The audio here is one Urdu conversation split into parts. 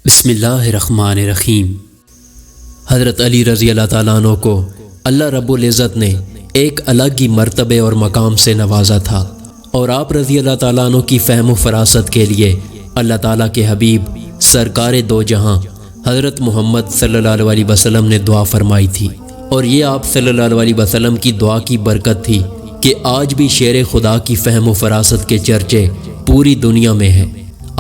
بسم اللہ الرحمن الرحیم۔ حضرت علی رضی اللہ تعالیٰ عنہ کو اللہ رب العزت نے ایک الگ ہی مرتبے اور مقام سے نوازا تھا، اور آپ رضی اللہ تعالیٰ عنہ کی فہم و فراست کے لیے اللہ تعالیٰ کے حبیب سرکار دو جہاں حضرت محمد صلی اللہ علیہ وسلم نے دعا فرمائی تھی، اور یہ آپ صلی اللہ علیہ وسلم کی دعا کی برکت تھی کہ آج بھی شیر خدا کی فہم و فراست کے چرچے پوری دنیا میں ہیں۔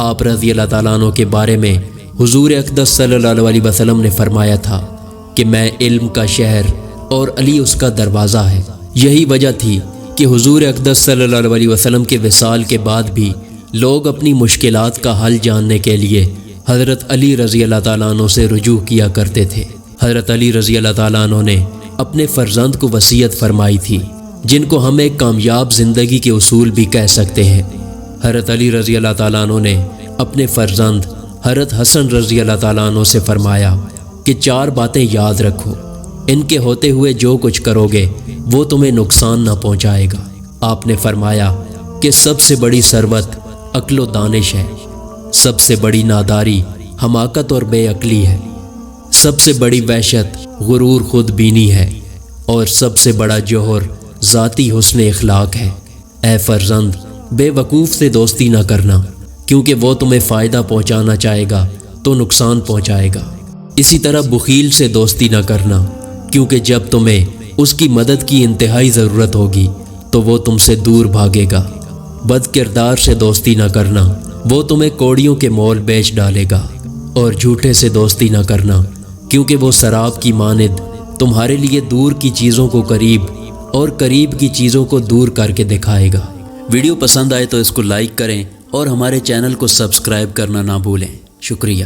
آپ رضی اللہ تعالیٰ عنہ کے بارے میں حضور اقدس صلی اللہ علیہ وسلم نے فرمایا تھا کہ میں علم کا شہر اور علی اس کا دروازہ ہے۔ یہی وجہ تھی کہ حضور اقدس صلی اللہ علیہ وسلم کے وصال کے بعد بھی لوگ اپنی مشکلات کا حل جاننے کے لیے حضرت علی رضی اللہ تعالیٰ عنہ سے رجوع کیا کرتے تھے۔ حضرت علی رضی اللہ تعالیٰ عنہ نے اپنے فرزند کو وصیت فرمائی تھی، جن کو ہم ایک کامیاب زندگی کے اصول بھی کہہ سکتے ہیں۔ حضرت علی رضی اللہ تعالیٰ عنہ نے اپنے فرزند حضرت حسن رضی اللہ تعالیٰ عنہ سے فرمایا کہ 4 باتیں یاد رکھو، ان کے ہوتے ہوئے جو کچھ کرو گے وہ تمہیں نقصان نہ پہنچائے گا۔ آپ نے فرمایا کہ سب سے بڑی ثروت عقل و دانش ہے، سب سے بڑی ناداری حماقت اور بے عقلی ہے، سب سے بڑی وحشت غرور خود بینی ہے، اور سب سے بڑا جوہر ذاتی حسن اخلاق ہے۔ اے فرزند، بے وقوف سے دوستی نہ کرنا، کیونکہ وہ تمہیں فائدہ پہنچانا چاہے گا تو نقصان پہنچائے گا۔ اسی طرح بخیل سے دوستی نہ کرنا، کیونکہ جب تمہیں اس کی مدد کی انتہائی ضرورت ہوگی تو وہ تم سے دور بھاگے گا۔ بد کردار سے دوستی نہ کرنا، وہ تمہیں کوڑیوں کے مول بیچ ڈالے گا۔ اور جھوٹے سے دوستی نہ کرنا، کیونکہ وہ سراب کی مانند تمہارے لیے دور کی چیزوں کو قریب اور قریب کی چیزوں کو دور کر کے دکھائے گا۔ ویڈیو پسند آئے تو اس کو لائک کریں اور ہمارے چینل کو سبسکرائب کرنا نہ بھولیں۔ شکریہ۔